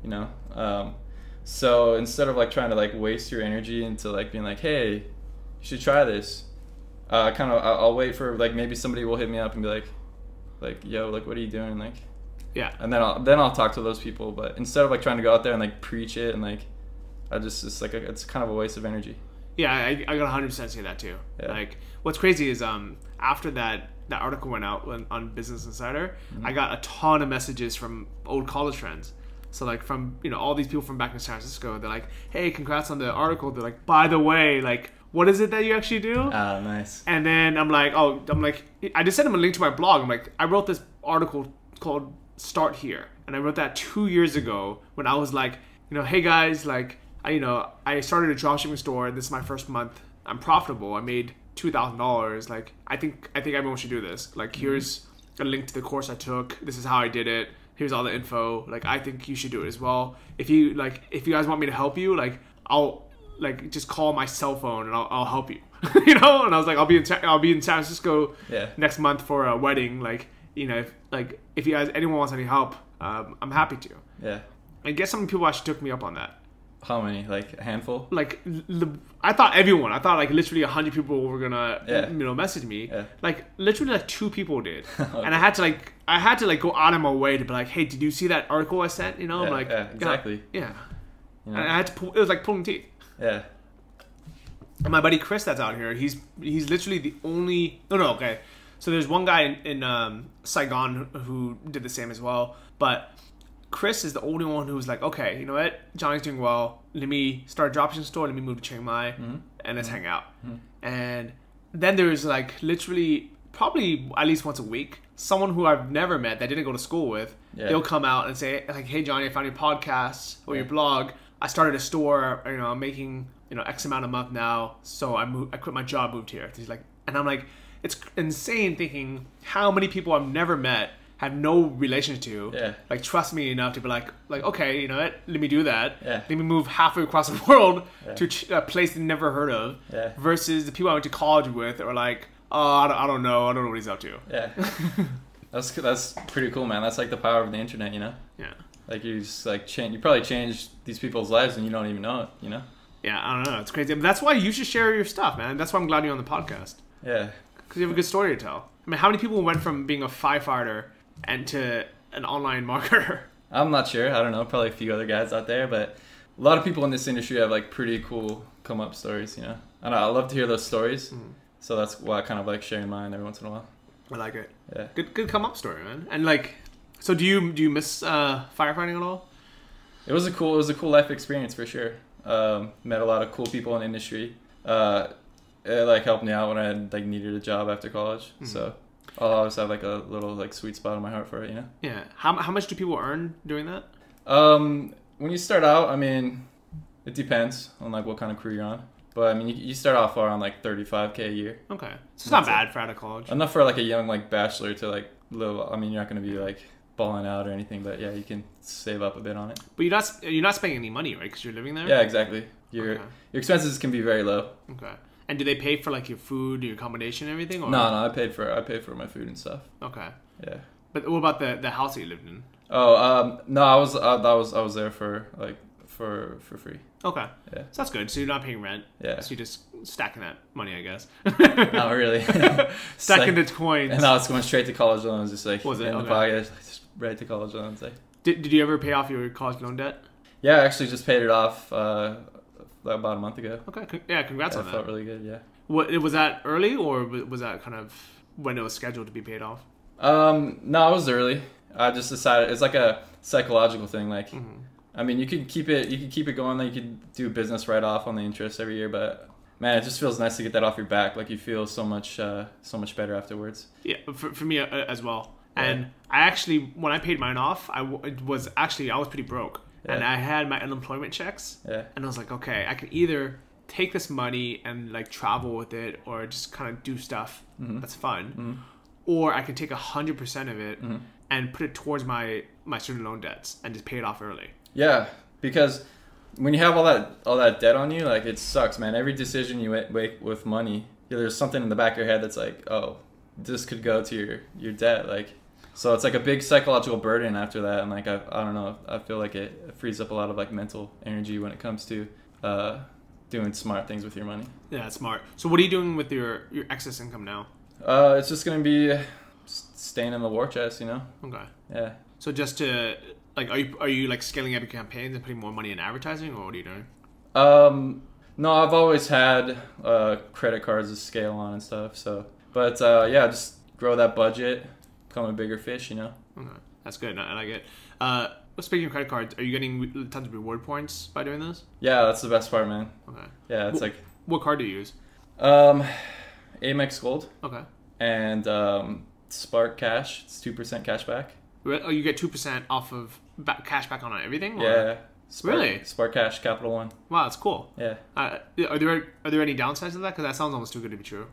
you know? So instead of like trying to like waste your energy into like being like, hey, you should try this. I'll wait for like maybe somebody will hit me up and be like, yo, like what are you doing? Like, yeah. And then I'll talk to those people. But instead of like trying to go out there and like preach it and like, it's kind of a waste of energy. Yeah, I got 100% say that too. Yeah. Like, what's crazy is after that article went out on Business Insider, I got a ton of messages from old college friends. So like from, you know, all these people from back in San Francisco, they're like, hey, congrats on the article. They're like, by the way, like, what is it that you actually do? Ah, nice. And then I just sent them a link to my blog. I'm like, I wrote this article called Start Here. And I wrote that 2 years ago when I was like, you know, hey guys, like, I started a dropshipping store. This is my first month. I'm profitable. I made $2,000. Like, I think everyone should do this. Like, here's a link to the course I took. This is how I did it. Here's all the info. Like, I think you should do it as well. If you guys want me to help you, like, I'll like just call my cell phone and I'll help you. You know? And I was like, I'll be in San Francisco next month for a wedding. Like, you know, if you guys anyone wants any help, I'm happy to. Yeah. I guess some people actually took me up on that. How many? Like a handful? Like, I thought everyone. I thought like literally 100 people were gonna, message me. Yeah. Like literally like 2 people did, okay. And I had to go out of my way to be like, hey, did you see that article I sent? You know, yeah, I'm like, yeah, exactly. Yeah. You know? And I had to it was like pulling teeth. Yeah. And my buddy Chris that's out here, he's literally the only. Okay. So there's one guy in Saigon who did the same as well, but Chris is the only one who was like, okay, you know what? Johnny's doing well. Let me start a dropshipping store. Let me move to Chiang Mai and let's hang out. And then there's like literally probably at least once a week, someone who I've never met that didn't go to school with, they'll come out and say like, hey Johnny, I found your podcast or your blog. I started a store, you know, I'm making, you know, X amount a month now. So I quit my job, moved here. He's like, and I'm like, it's insane thinking how many people I've never met have no relation to, like trust me enough to be like okay, you know what? Let me do that. Let me move halfway across the world to a place they never heard of. Versus the people I went to college with are like, oh, I don't know what he's up to. Yeah, that's pretty cool, man. That's like the power of the internet, you know. Yeah. Like you just like you probably changed these people's lives and you don't even know it, you know. Yeah, I don't know. It's crazy. But that's why you should share your stuff, man. That's why I'm glad you're on the podcast. Yeah. Because you have a good story to tell. I mean, how many people went from being a firefighter and to an online marketer? I'm not sure. I don't know. Probably a few other guys out there, but a lot of people in this industry have like pretty cool come up stories, you know. And I love to hear those stories. So that's why I kind of like sharing mine every once in a while. I like it. Yeah. Good come up story, man. And like, so do you miss firefighting at all? It was a cool life experience for sure. Met a lot of cool people in the industry. It like helped me out when I like needed a job after college. Mm-hmm. So I'll always have like a little like sweet spot in my heart for it, you know? Yeah. How much do people earn doing that? When you start out, I mean, it depends on like what kind of crew you're on. But I mean, you start off around like $35K a year. Okay, so it's not bad for out of college. Enough for like a young like bachelor to like live. I mean, you're not going to be like balling out or anything, but yeah, you can save up a bit on it. But you're not spending any money, right? Because you're living there. Yeah, exactly. Your expenses can be very low. Okay. And do they pay for like your food, your accommodation, and everything? Or? No, I paid for my food and stuff. Okay. Yeah. But what about the house that you lived in? Oh, no, I was there for like for free. Okay. Yeah. So that's good. So you're not paying rent. Yeah. So you're just stacking that money, I guess. Not really. Stacking like, the coins. And now it's going straight to college loans. Just like was it? in the pocket, just right to college loans. Like. Did you ever pay off your college loan debt? Yeah, I actually just paid it off about a month ago. Okay. Yeah. Congrats on that. It felt really good. Yeah. Was that early or was that kind of when it was scheduled to be paid off? No, it was early. I just decided it's like a psychological thing. Like, I mean, you can keep it going. Like, you could do business write off on the interest every year, but man, it just feels nice to get that off your back. Like, you feel so much better afterwards. Yeah, for me as well. Yeah. And I actually, when I paid mine off, I was pretty broke, and I had my unemployment checks. Yeah. And I was like, okay, I can either take this money and like travel with it, or just kind of do stuff that's fun, or I can take 100% of it and put it towards my student loan debts and just pay it off early. Yeah, because when you have all that debt on you, like, it sucks, man. Every decision you make with money, there's something in the back of your head that's like, oh, this could go to your debt. Like, so it's like a big psychological burden after that. And like, I don't know, I feel like it frees up a lot of like mental energy when it comes to doing smart things with your money. Yeah, that's smart. So what are you doing with your excess income now? It's just gonna be staying in the war chest, you know. Okay. Yeah. So just to like, are you like scaling up your campaigns and putting more money in advertising, or what are you doing? No, I've always had credit cards to scale on and stuff. So, but yeah, just grow that budget, become a bigger fish, you know. Okay, that's good. I like it. Speaking of credit cards, are you getting tons of reward points by doing this? Yeah, that's the best part, man. Okay. Yeah, it's like. What card do you use? Amex Gold. Okay. And Spark Cash. It's 2% cash back. Oh, you get 2% off of cash back on everything? Or? Yeah. Really? Spark Cash, Capital One. Wow, that's cool. Yeah. Are there any downsides to that? Because that sounds almost too good to be true.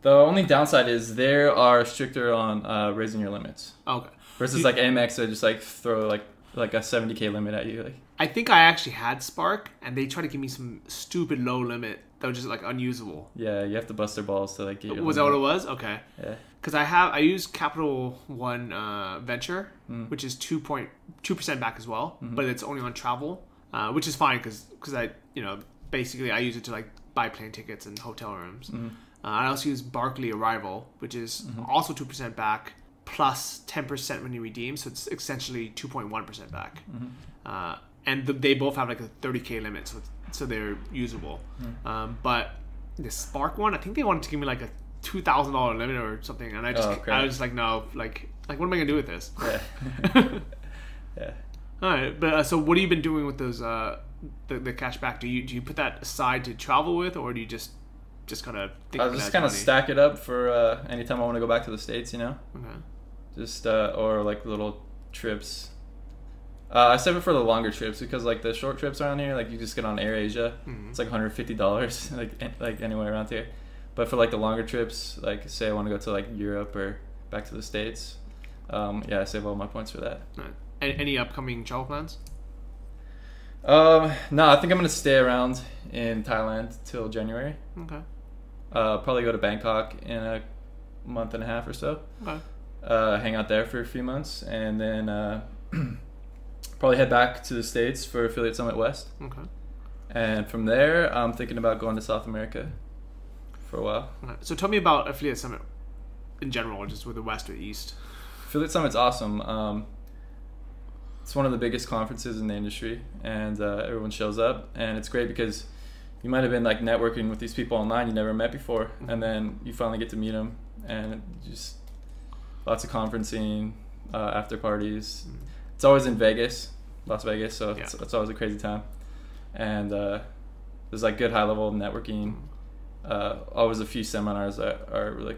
The only downside is they are stricter on raising your limits. Okay. Versus like Amex, they just like throw like a 70K limit at you. Like. I think I actually had Spark, and they tried to give me some stupid low limit that was just like unusable. Yeah, you have to bust their balls to like get your Was that what it was? Okay. Yeah. Because I use Capital One Venture, which is 2% back as well, but it's only on travel, which is fine because I basically I use it to like buy plane tickets and hotel rooms. I also use Barclay Arrival, which is also 2% back plus 10% when you redeem, so it's essentially 2.1% back. And they both have like a 30K limit, so they're usable. But the Spark one, I think they wanted to give me like a $2,000 limit or something, and I was like, no, like what am I gonna do with this? Yeah. Yeah. All right, but so what have you been doing with those the cash back? Do you put that aside to travel with, or do you just kind of think I just kind of stack it up for anytime I want to go back to the States, you know? Okay. Just or like little trips. I save it for the longer trips because like the short trips around here, like you just get on AirAsia, it's like $150 like anywhere around here. But for like the longer trips, like say I want to go to like Europe or back to the States, yeah, I save all my points for that. Right. Any upcoming travel plans? No, I think I'm gonna stay around in Thailand till January. Okay. Probably go to Bangkok in a month and a half or so. Okay. Hang out there for a few months, and then probably head back to the States for Affiliate Summit West. Okay. And from there, I'm thinking about going to South America for a while. Okay. So tell me about Affiliate Summit in general, just with the West or the East. Affiliate Summit's awesome. It's one of the biggest conferences in the industry, and everyone shows up, and it's great because you might have been like networking with these people online you never met before, and then you finally get to meet them, and lots of conferencing, after parties. It's always in Vegas, Las Vegas, so it's always a crazy time. And there's like good high level networking. Always a few seminars that are really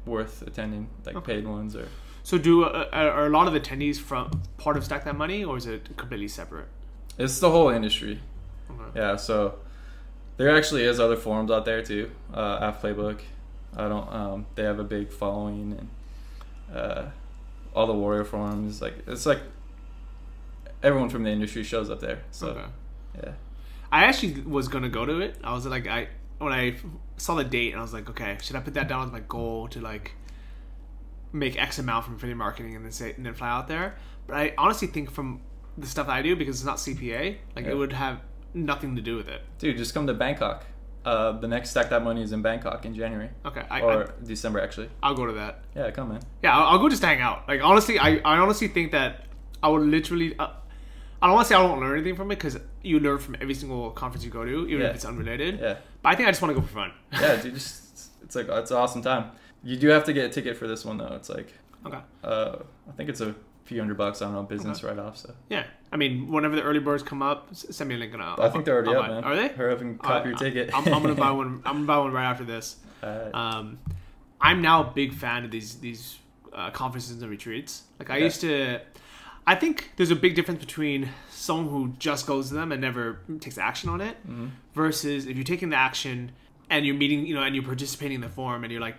worth attending, like paid ones. Or so, are a lot of attendees from part of Stack That Money, or is it completely separate? It's the whole industry. Okay. Yeah, so there actually is other forums out there too. At Playbook, I don't. They have a big following, and all the Warrior forums. Like it's like everyone from the industry shows up there. So yeah. I actually was gonna go to it. I was like, when I saw the date, and I was like, okay, should I put that down as my goal to like make X amount from affiliate marketing and then fly out there? But I honestly think from the stuff that I do, because it's not CPA, like it would have nothing to do with it. Dude, just come to Bangkok. The next Stack That Money is in Bangkok in January. Okay. December actually. I'll go to that. Yeah, come man. Yeah, I'll go just to hang out. Like honestly, I honestly think that I would literally. I don't want to say I don't learn anything from it, because you learn from every single conference you go to, even if it's unrelated. Yeah. But I think I just want to go for fun. Yeah, dude, it's like it's an awesome time. You do have to get a ticket for this one though. It's like I think it's a few $100. I don't know, business write off. So yeah, I mean, whenever the early birds come up, send me a link and I think they're already up, man. Are they? Hurry up and copy your ticket. I'm gonna buy one. I'm gonna buy one right after this. I'm now a big fan of these conferences and retreats. Like I used to. I think there's a big difference between someone who just goes to them and never takes action on it, versus if you're taking the action and you're meeting, and you're participating in the forum and you're like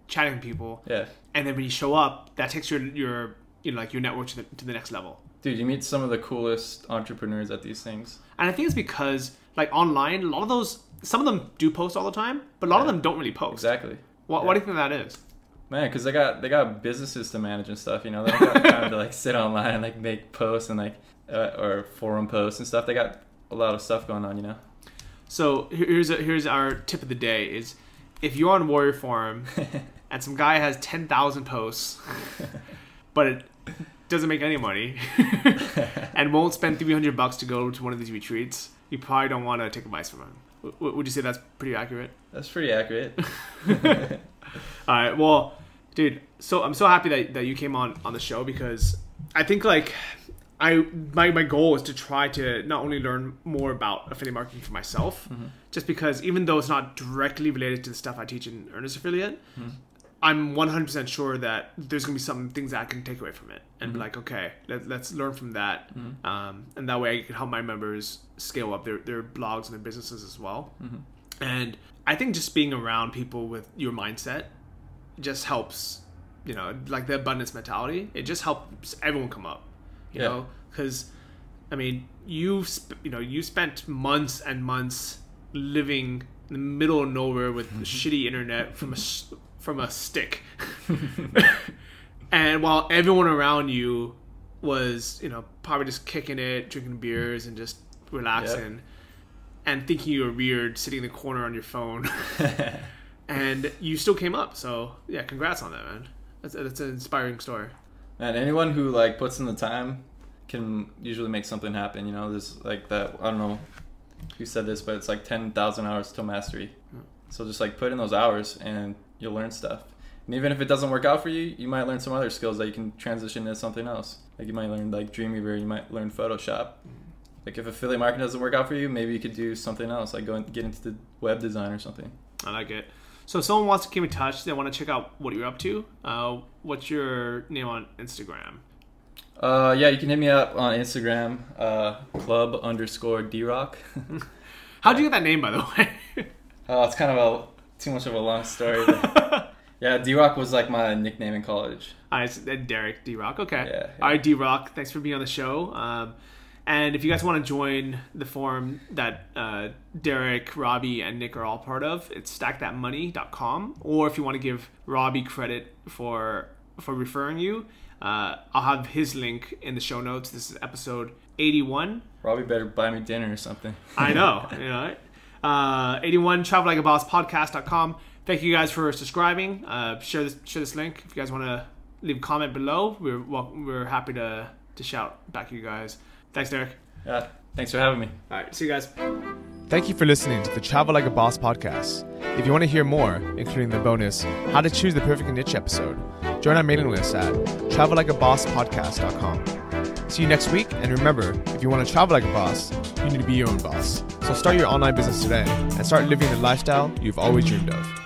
chatting with people. Yeah. And then when you show up, that takes your network to the next level. Dude, you meet some of the coolest entrepreneurs at these things. And I think it's because like online, a lot of some of them do post all the time, but a lot of them don't really post. Exactly. What do you think that is? Man, because they got businesses to manage and stuff, They don't got time to like sit online and like make posts and like or forum posts and stuff. They got a lot of stuff going on, So here's our tip of the day: is if you're on Warrior Forum and some guy has 10,000 posts, but it doesn't make any money and won't spend $300 to go to one of these retreats, you probably don't want to take advice from him. Would you say that's pretty accurate? That's pretty accurate. All right. Well, dude, so I'm so happy that you came on the show, because I think like my goal is to try to not only learn more about affiliate marketing for myself, just because even though it's not directly related to the stuff I teach in Earnest Affiliate, I'm 100% sure that there's going to be some things that I can take away from it and be like, okay, let's learn from that. And that way I can help my members scale up their blogs and their businesses as well. And I think just being around people with your mindset just helps, like the abundance mentality. It just helps everyone come up, you know, because I mean, you spent months and months living in the middle of nowhere with shitty internet from a stick, and while everyone around you was, probably just kicking it, drinking beers, and just relaxing. And thinking you were weird sitting in the corner on your phone. And you still came up. So, yeah, congrats on that, man. That's an inspiring story. Man, anyone who, like, puts in the time can usually make something happen. There's, like, that, I don't know who said this, but it's, like, 10,000 hours till mastery. So just, like, put in those hours and you'll learn stuff. And even if it doesn't work out for you, you might learn some other skills that you can transition into something else. Like, you might learn, like, Dreamweaver. You might learn Photoshop. Like if affiliate marketing doesn't work out for you, maybe you could do something else, like go and get into the web design or something. I like it. So if someone wants to keep in touch, they want to check out what you're up to, what's your name on Instagram? Yeah, you can hit me up on Instagram, club_drock. How'd you get that name, by the way? It's kind of too much of a long story. But yeah, D-Rock was like my nickname in college. Derek D-Rock. Okay. Yeah. All right, D-Rock, thanks for being on the show. And if you guys want to join the forum that Derek, Robbie, and Nick are all part of, it's stackthatmoney.com. Or if you want to give Robbie credit for referring you, I'll have his link in the show notes. This is episode 81. Robbie better buy me dinner or something. I know. 81, travellikeaBosspodcast.com. Thank you guys for subscribing. Share this link. If you guys want to leave a comment below, we're happy to shout back at you guys. Thanks, Derek. Yeah, thanks for having me. All right, see you guys. Thank you for listening to the Travel Like a Boss podcast. If you want to hear more, including the bonus How to Choose the Perfect Niche episode, Join our mailing list at travellikeabosspodcast.com. See you next week, and remember, if you want to travel like a boss, you need to be your own boss. So start your online business today and start living the lifestyle you've always dreamed of.